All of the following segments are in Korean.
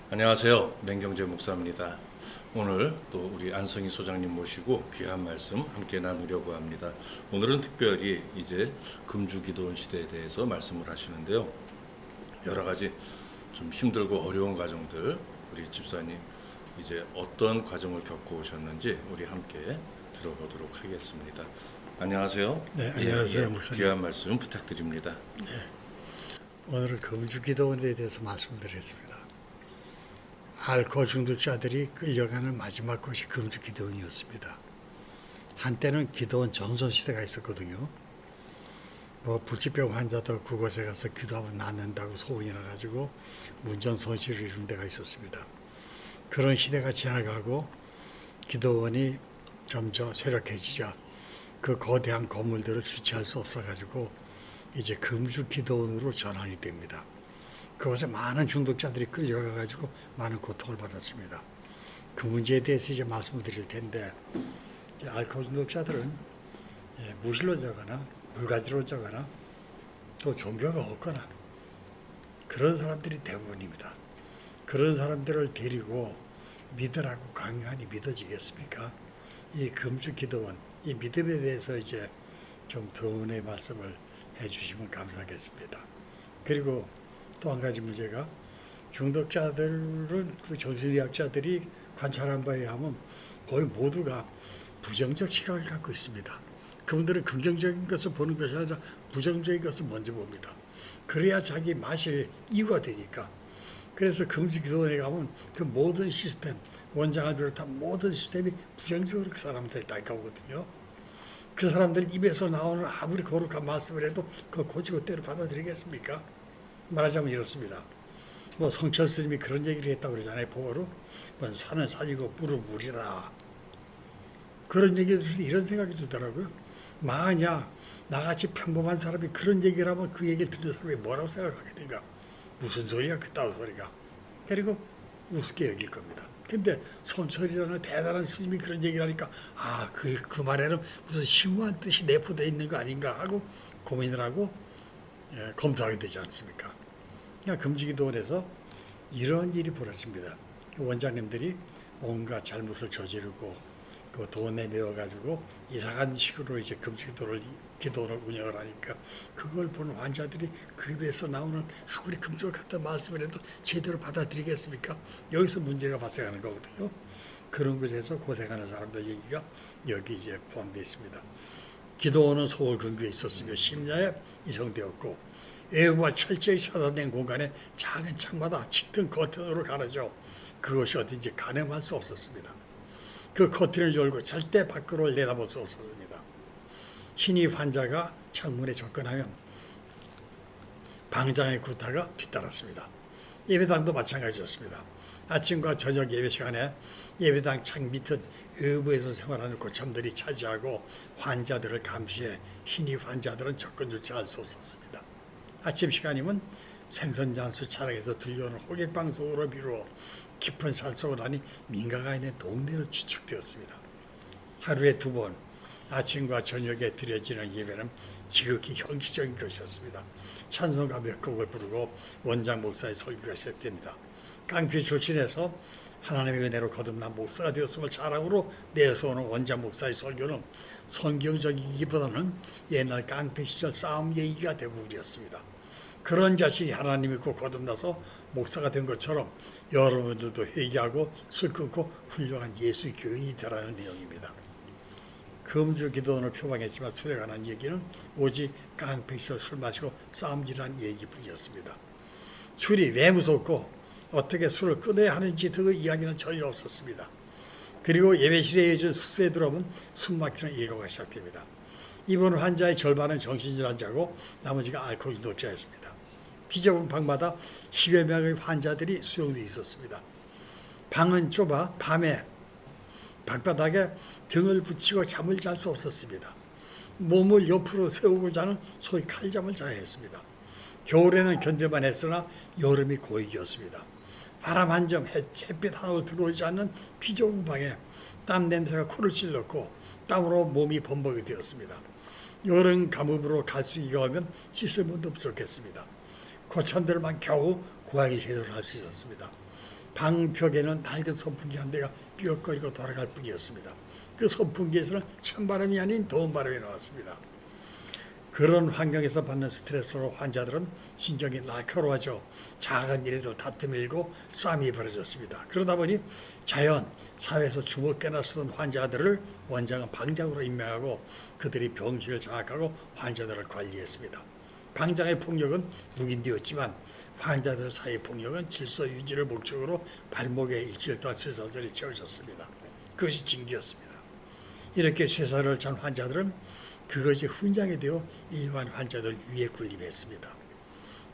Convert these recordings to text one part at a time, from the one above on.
안녕하세요. 맹경재 목사입니다. 오늘 또 우리 안성희 소장님 모시고 귀한 말씀 함께 나누려고 합니다. 오늘은 특별히 이제 금주기도원 시대에 대해서 말씀을 하시는데요. 여러 가지 좀 힘들고 어려운 과정들, 우리 집사님 이제 어떤 과정을 겪고 오셨는지 우리 함께 들어보도록 하겠습니다. 안녕하세요. 네, 안녕하세요, 목사님. 귀한 말씀 부탁드립니다. 오늘은 금주기도원에 대해서 말씀드리겠습니다. 알코올 중독자들이 끌려가는 마지막 곳이 금주기도원이었습니다. 한때는 기도원 전소시대가 있었거든요. 불치병 환자도 그곳에 가서 기도하면 낫는다고 소문이 나가지고 문전성시를 이룬 데가 있었습니다. 그런 시대가 지나가고 기도원이 점점 쇠락해지자 그 거대한 건물들을 주체할 수 없어가지고 이제 금주기도원으로 전환이 됩니다. 그곳에 많은 중독자들이 끌려가가지고 많은 고통을 받았습니다. 그 문제에 대해서 이제 말씀을 드릴 텐데, 알코올 중독자들은 무신론자거나 불가지론자거나 또 종교가 없거나 그런 사람들이 대부분입니다. 그런 사람들을 데리고 믿으라고 강요하니 믿어지겠습니까? 이 금주기도원, 이 믿음에 대해서 이제 좀 더 은혜의 말씀을 해주시면 감사하겠습니다. 그리고 또 한 가지 문제가, 중독자들은 그 정신의학자들이 관찰한 바에 의하면 거의 모두가 부정적 시각을 갖고 있습니다. 그분들은 긍정적인 것을 보는 것이 아니라 부정적인 것을 먼저 봅니다. 그래야 자기 마실 이유가 되니까. 그래서 금주기도원에 가면 그 모든 시스템, 원장을 비롯한 모든 시스템이 부정적으로 그 사람한테 다가오거든요. 그 사람들 입에서 나오는 아무리 거룩한 말씀을 해도 그거 고지고대로 받아들이겠습니까? 말하자면 이렇습니다. 성철 스님이 그런 얘기를 했다고 그러잖아요. 보고로. 산은 산이고 물은 물이다. 그런 얘기를 들을 때 이런 생각이 들더라고요. 만약 나같이 평범한 사람이 그런 얘기를 하면 그 얘기를 듣는 사람이 뭐라고 생각하겠는가. 무슨 소리야 그따위 소리가. 그리고 우습게 여길 겁니다. 근데 손철이라는 대단한 스님이 그런 얘기를 하니까 그 말에는 무슨 심오한 뜻이 내포되어 있는 거 아닌가 하고 고민을 하고 검토하게 되지 않습니까? 그러니까 금주기도원에서 이런 일이 벌어집니다. 원장님들이 온갖 잘못을 저지르고 그 돈에 매워가지고 이상한 식으로 이제 기도원을 운영을 하니까 그걸 보는 환자들이 그 입에서 나오는 아무리 금주와 같은 말씀을 해도 제대로 받아들이겠습니까? 여기서 문제가 발생하는 거거든요. 그런 곳에서 고생하는 사람들 얘기가 여기 이제 포함되어 있습니다. 기도원은 서울 근교에 있었으며 심야에 이성되었고 외부와 철저히 차단된 공간에 작은 창마다 짙은 커튼으로 가려져 그것이 어딘지 가늠할 수 없었습니다. 그 커튼을 열고 절대 밖으로 내다볼 수 없었습니다. 신입 환자가 창문에 접근하면 방장의 구타가 뒤따랐습니다. 예배당도 마찬가지였습니다. 아침과 저녁 예배 시간에 예배당 창 밑은 외부에서 생활하는 고참들이 차지하고 환자들을 감시해 신입 환자들은 접근조차 할 수 없었습니다. 아침 시간이면 생선장수 차량에서 들려오는 호객방송으로 미루어 깊은 산속을 하니 민가가 있는 동네로 추측되었습니다. 하루에 2번 아침과 저녁에 드려지는 예배는 지극히 형식적인 것이었습니다. 찬송가 몇 곡을 부르고 원장 목사의 설교가 시작됩니다. 깡패 출신에서 하나님의 은혜로 거듭난 목사가 되었음을 자랑으로 내세우는 원장 목사의 설교는 성경적이기보다는 옛날 깡패 시절 싸움 얘기가 대부분이었습니다. 그런 자신이 하나님 믿고 거듭나서 목사가 된 것처럼 여러분들도 회개하고 술 끊고 훌륭한 예수 교인이 되라는 내용입니다. 금주기도원을 표방했지만 술에 관한 얘기는 오직 깡패 시절 술 마시고 싸움질한 얘기뿐이었습니다. 술이 왜 무섭고 어떻게 술을 끊어야 하는지 그 이야기는 전혀 없었습니다. 그리고 예배실에 이어진 숙소에 들어오면 숨막히는 일과가 시작됩니다. 입원 환자의 절반은 정신질환자고 나머지가 알코올 중독자였습니다. 비좁은 방마다 10여 명의 환자들이 수용되어 있었습니다. 방은 좁아 밤에 방바닥에 등을 붙이고 잠을 잘 수 없었습니다. 몸을 옆으로 세우고 자는 소위 칼잠을 자야 했습니다. 겨울에는 견딜만 했으나 여름이 고이기였습니다. 바람 한 점, 햇빛 하나도 들어오지 않는 비좁은 방에 땀 냄새가 코를 찔렀고 땀으로 몸이 범벅이 되었습니다. 여름 가뭄으로 갈수기가 오면 씻을 문도 부족했습니다. 고천들만 겨우 고양이 제도를 할 수 있었습니다. 방벽에는 낡은 선풍기 한 대가 삐걱거리고 돌아갈 뿐이었습니다. 그 선풍기에서는 찬바람이 아닌 더운 바람이 나왔습니다. 그런 환경에서 받는 스트레스로 환자들은 신경이 날카로워져 작은 일에도 다툼이 일고 싸움이 벌어졌습니다. 그러다 보니 자연, 사회에서 주먹깨나 쓰던 환자들을 원장은 방장으로 임명하고 그들이 병실을 장악하고 환자들을 관리했습니다. 방장의 폭력은 묵인되었지만 환자들 사이의 폭력은 질서 유지를 목적으로 발목에 일주일 동안 쇠사슬이 채워졌습니다. 그것이 징계였습니다. 이렇게 쇠사슬을 찬 환자들은 그것이 훈장이 되어 일반 환자들 위에 군림했습니다.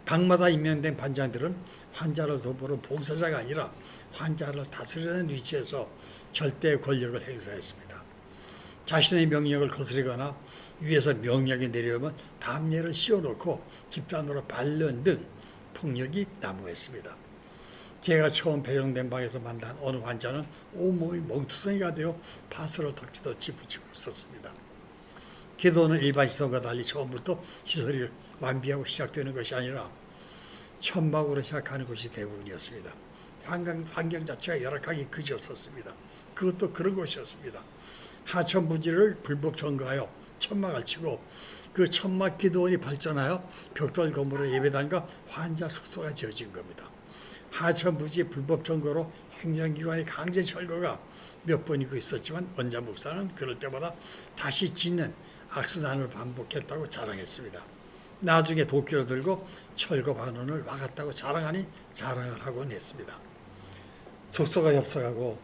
방마다 임명된 반장들은 환자를 돌보는 봉사자가 아니라 환자를 다스리는 위치에서 절대 권력을 행사했습니다. 자신의 명령을 거스르거나 위에서 명령이 내려오면 담례를 씌워놓고 집단으로 반련 등 폭력이 난무했습니다. 제가 처음 배정된 방에서 만난 어느 환자는 온몸이 멍투성이가 되어 파스를 덕지덕지 붙이고 있었습니다. 기도는 일반 시설과 달리 처음부터 시설이 완비하고 시작되는 것이 아니라 천막으로 시작하는 것이 대부분이었습니다. 환경 자체가 열악하기 그지없었습니다. 그것도 그런 것이었습니다. 하천부지를 불법 점거하여 천막을 치고 그 천막 기도원이 발전하여 벽돌 건물의 예배당과 환자 숙소가 지어진 겁니다. 하천부지 불법 점거로 행정기관의 강제 철거가 몇 번이고 있었지만 원장 목사는 그럴 때마다 다시 짓는 악순환을 반복했다고 자랑했습니다. 나중에 도끼를 들고 철거 반원을 막았다고 자랑하니 자랑을 하곤 했습니다. 숙소가 협소하고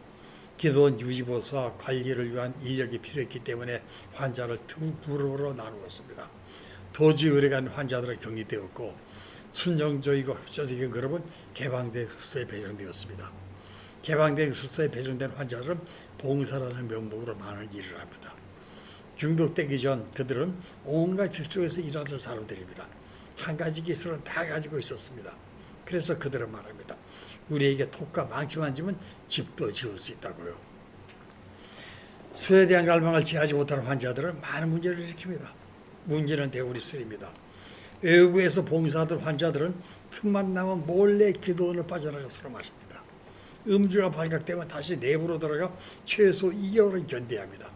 기도원 유지보수와 관리를 위한 인력이 필요했기 때문에 환자를 두 그룹으로 나누었습니다. 도주 의뢰간 환자들은 격리되었고 순정적이고 협조적인 그룹은 개방된 숙소에 배정되었습니다. 개방된 숙소에 배정된 환자들은 봉사라는 명목으로 많은 일을 합니다. 중독되기 전 그들은 온갖 직종에서 일하던 사람들입니다. 한 가지 기술은 다 가지고 있었습니다. 그래서 그들은 말합니다. 우리에게 톱과 망치만 주면 집도 지을 수 있다고요. 술에 대한 갈망을 취하지 못하는 환자들은 많은 문제를 일으킵니다. 문제는 대우리 술입니다. 외부에서 봉사하던 환자들은 틈만 나면 몰래 기도원을 빠져나가 술을 마십니다. 음주가 발각되면 다시 내부로 들어가 최소 2개월은 견뎌야 합니다.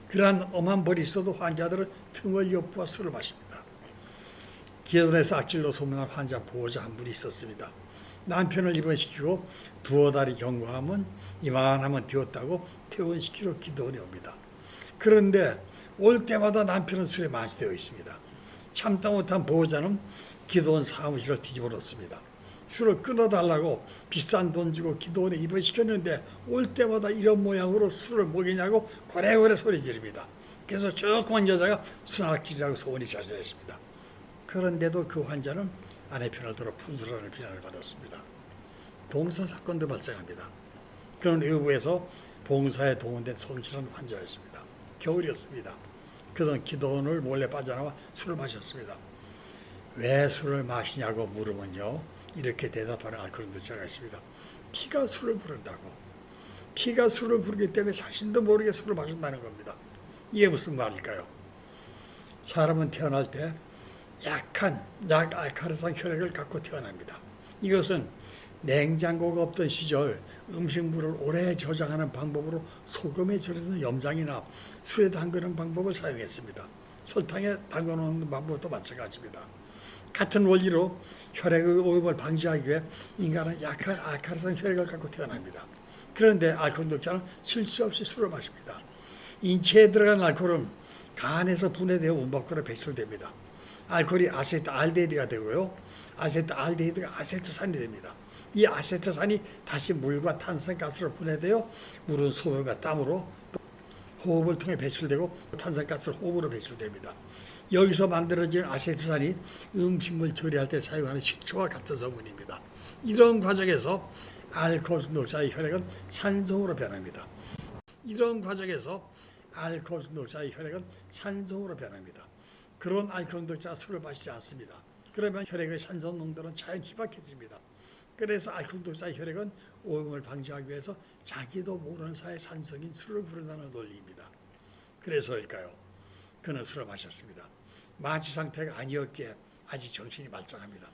그러한 엄한 벌이 있어도 환자들은 틈을 엿보아 술을 마십니다. 기도원에서 악질로 소문난 환자 보호자 한 분이 있었습니다. 남편을 입원시키고 두어 달이 경과하면 이만하면 되었다고 퇴원시키러 기도원에 옵니다. 그런데 올 때마다 남편은 술에 마시되어 있습니다. 참다 못한 보호자는 기도원 사무실을 뒤집어 놓습니다. 술을 끊어달라고 비싼 돈 주고 기도원에 입원시켰는데 올 때마다 이런 모양으로 술을 먹이냐고 고래고래 소리 지릅니다. 그래서 조그만 여자가 순학질이라고 소문이 자자했습니다. 그런데도 그 환자는 아내 편을 들어 분수라는 비난을 받았습니다. 봉사 사건도 발생합니다. 그는 외부에서 봉사에 동원된 성실한 환자였습니다. 겨울이었습니다. 그는 기도원을 몰래 빠져나와 술을 마셨습니다. 왜 술을 마시냐고 물으면요, 이렇게 대답하는 알코올인도자가 있습니다. 피가 술을 부른다고. 피가 술을 부르기 때문에 자신도 모르게 술을 마신다는 겁니다. 이게 무슨 말일까요? 사람은 태어날 때 약한 약알칼리산 혈액을 갖고 태어납니다. 이것은 냉장고가 없던 시절 음식물을 오래 저장하는 방법으로 소금에 절여서 염장이나 술에 담그는 방법을 사용했습니다. 설탕에 담궈놓는 방법도 마찬가지입니다. 같은 원리로 혈액의 오염을 방지하기 위해 인간은 약한 알칼리산 혈액을 갖고 태어납니다. 그런데 알코올 독자는 실수 없이 술을 마십니다. 인체에 들어간 알코올은 간에서 분해되어 몸 밖으로 배출됩니다. 알코올이 아세트알데히드가 되고요. 아세트알데히드가 아세트산이 됩니다. 이 아세트산이 다시 물과 탄산가스로 분해되어 물은 소변과 땀으로 호흡을 통해 배출되고 탄산가스는 호흡으로 배출됩니다. 여기서 만들어진 아세트산이 음식물 조리할 때 사용하는 식초와 같은 성분입니다. 이런 과정에서 알코올 중독자의 혈액은 산성으로 변합니다. 그런 알코올 중독자가 술을 마시지 않습니다. 그러면 혈액의 산소 농도는 자연히 희박해집니다. 그래서 알콩도사 혈액은 오염을 방지하기 위해서 자기도 모르는 사이에 산성인 술을 부른다는 논리입니다. 그래서일까요? 그는 술을 마셨습니다. 만취 상태가 아니었기에 아직 정신이 말짱합니다.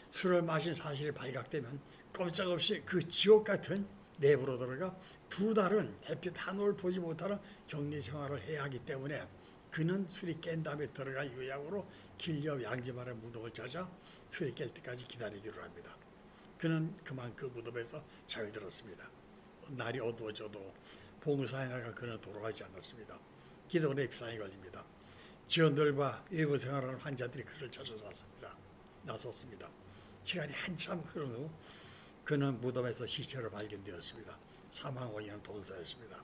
술을 마신 사실이 발각되면 꼼짝없이 그 지옥 같은 내부로 들어가 2달은 햇빛 한올 보지 못하는 격리 생활을 해야 하기 때문에 그는 술이 깬 다음에 들어갈 요약으로 길 옆 양지만의 무덤을 찾아 술이 깰 때까지 기다리기로 합니다. 그는 그만 그 무덤에서 잠이 들었습니다. 날이 어두워져도 봉사인회가 그는 돌아가지 않았습니다. 기도원의 비상이 걸립니다. 지원들과 외부 생활하는 환자들이 그를 찾아 나섰습니다. 시간이 한참 흐른 후 그는 무덤에서 시체로 발견되었습니다. 사망 원인은 동사였습니다.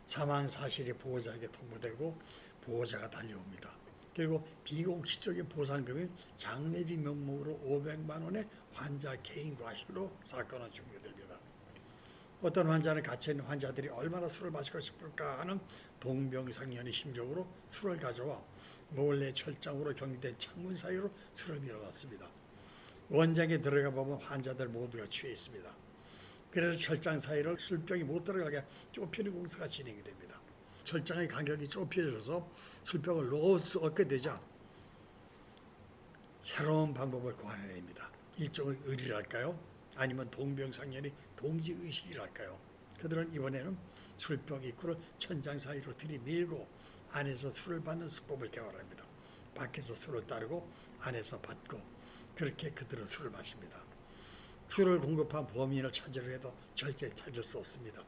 사망 사실이 보호자에게 통보되고 보호자가 달려옵니다. 그리고 비공식적인 보상금인 장례비 명목으로 500만 원의 환자 개인 과실로 사건은 종료됩니다. 어떤 환자는 갇혀있는 환자들이 얼마나 술을 마시고 싶을까 하는 동병상련의 심적으로 술을 가져와 몰래 철장으로 격리된 창문 사이로 술을 밀어넣습니다. 원장에 들어가 보면 환자들 모두가 취해 있습니다. 그래서 철장 사이를 술병이 못 들어가게 좁히는 공사가 진행이 됩니다. 철장의 간격이 좁혀져서 술병을 놓을 수 없게 되자 새로운 방법을 고안해냅니다. 일종의 의리랄까요? 아니면 동병상련의 동지의식이랄까요? 그들은 이번에는 술병 입구를 천장 사이로 들이밀고 안에서 술을 받는 수법을 개발합니다. 밖에서 술을 따르고 안에서 받고 그렇게 그들은 술을 마십니다. 술을 공급한 범인을 찾으려 해도 절대 찾을 수 없습니다.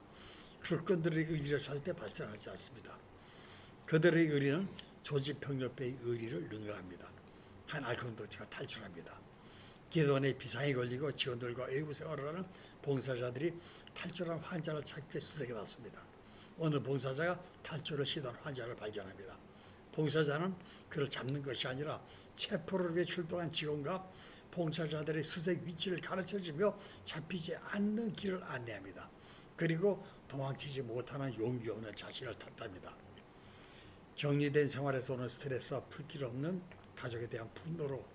술꾼들의 의리를 절대 발전하지 않습니다. 그들의 의리는 조직폭력배의 의리를 능가합니다. 한 알콘도티가 탈출합니다. 기도원의 비상이 걸리고 직원들과 외부 생활을 하는 봉사자들이 탈출한 환자를 찾기 위해 수색에 나섭니다. 어느 봉사자가 탈출을 시도한 환자를 발견합니다. 봉사자는 그를 잡는 것이 아니라 체포를 위해 출동한 직원과 봉사자들의 수색 위치를 가르쳐주며 잡히지 않는 길을 안내합니다. 그리고 도망치지 못하는 용기 없는 자신을 탓합니다. 격리된 생활에서 오는 스트레스와 풀 길 없는 가족에 대한 분노로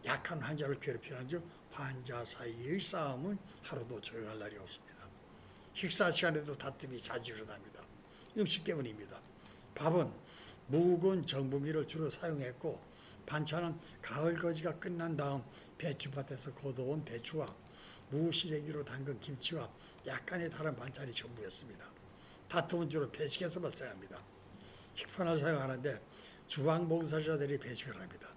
약한 환자를 괴롭히는 즉 환자 사이의 싸움은 하루도 조용할 날이 없습니다. 식사 시간에도 다툼이 자주 일어납니다. 음식 때문입니다. 밥은 묵은 정부미를 주로 사용했고 반찬은 가을 거지가 끝난 다음 배추밭에서 걷어온 배추와 무시래기로 담근 김치와 약간의 다른 반찬이 전부였습니다. 다툼은 주로 배식에서 발생합니다. 식판을 사용하는데 주방봉사자들이 배식을 합니다.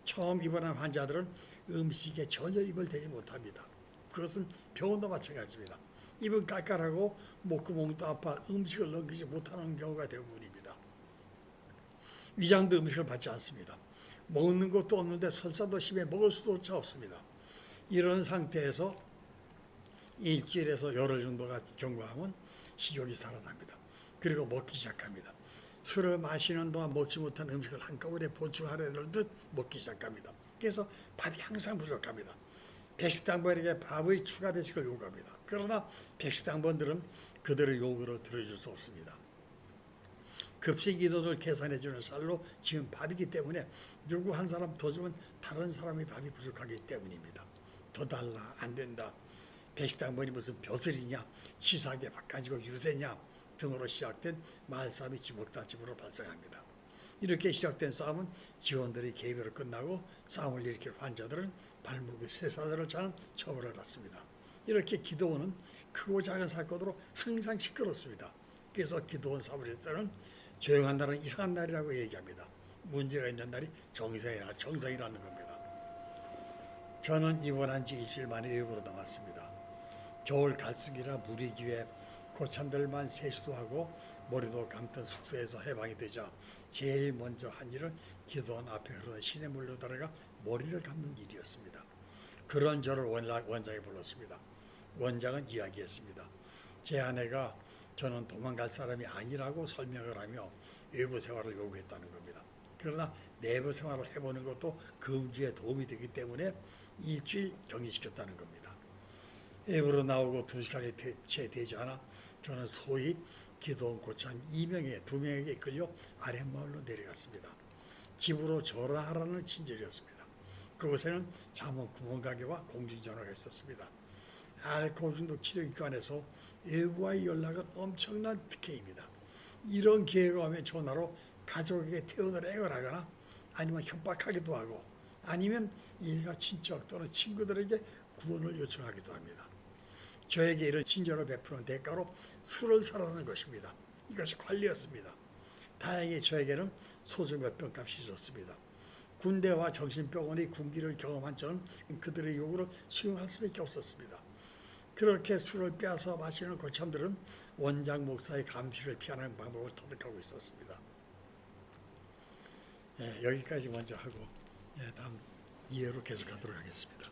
처음 입원한 환자들은 음식에 전혀 입을 대지 못합니다. 그것은 병원도 마찬가지입니다. 입은 깔깔하고 목구멍도 아파 음식을 넘기지 못하는 경우가 대부분입니다. 위장도 음식을 받지 않습니다. 먹는 것도 없는데 설사도 심해 먹을 수조차 없습니다. 이런 상태에서 일주일에서 열흘 정도가 경과하면 식욕이 살아납니다. 그리고 먹기 시작합니다. 술을 마시는 동안 먹지 못한 음식을 한꺼번에 보충하려는 듯 먹기 시작합니다. 그래서 밥이 항상 부족합니다. 백식당번에게 밥의 추가 배식을 요구합니다. 그러나 백식당번들은 그들의 요구를 들어줄 수 없습니다. 급식 인원을 계산해주는 쌀로 지은 밥이기 때문에 누구 한 사람 더 주면 다른 사람의 밥이 부족하기 때문입니다. 더 달라, 안 된다. 백식당번이 무슨 벼슬이냐, 치사하게 바꿔지고 유세냐 등으로 시작된 말싸움이 주먹다짐으로 발생합니다. 이렇게 시작된 싸움은 직원들의 개입으로 끝나고 싸움을 일으킬 환자들은 발목에 쇠사슬을 차는 처벌을 받습니다. 이렇게 기도원은 크고 작은 사건으로 항상 시끄럽습니다. 그래서 기도원 사무실에서는 조용한 날은 이상한 날이라고 얘기합니다. 문제가 있는 날이 정상이라는 겁니다. 저는 입원한 지 일주일 만에 외국으로 나왔습니다. 겨울 갈수기라 물이 귀해 고참들만 세수도 하고 머리도 감던 숙소에서 해방이 되자 제일 먼저 한 일은 기도원 앞에 흐르는 시냇물로 들어가 머리를 감는 일이었습니다. 그런 저를 원장에 불렀습니다. 원장은 이야기했습니다. 제 아내가 저는 도망갈 사람이 아니라고 설명을 하며 외부 생활을 요구했다는 겁니다. 그러나 내부 생활을 해보는 것도 금주에 도움이 되기 때문에 일주일 격리시켰다는 겁니다. 앱으로 나오고 2시간이 채 되지 않아 저는 소위 기도원 고참 2명에게 이끌려 아랫마을로 내려갔습니다. 집으로 전화하라는 친절이었습니다. 그곳에는 잠원 구멍가게와 공중전화가 있었습니다. 알코올 중독 치료기관에서 외부와의 연락은 엄청난 특혜입니다. 이런 기회가 오면 전화로 가족에게 퇴원을 애걸하거나 아니면 협박하기도 하고 아니면 일가 친척 또는 친구들에게 구원을 요청하기도 합니다. 저에게 이런 친절을 베푸는 대가로 술을 사라는 것입니다. 이것이 관리였습니다. 다행히 저에게는 소주 몇 병 값이 있었습니다. 군대와 정신병원의 군기를 경험한 저는 그들의 요구를 수용할 수밖에 없었습니다. 그렇게 술을 빼앗아 마시는 고참들은 원장 목사의 감시를 피하는 방법을 터득하고 있었습니다. 여기까지 먼저 하고 다음 이해로 계속하도록 하겠습니다.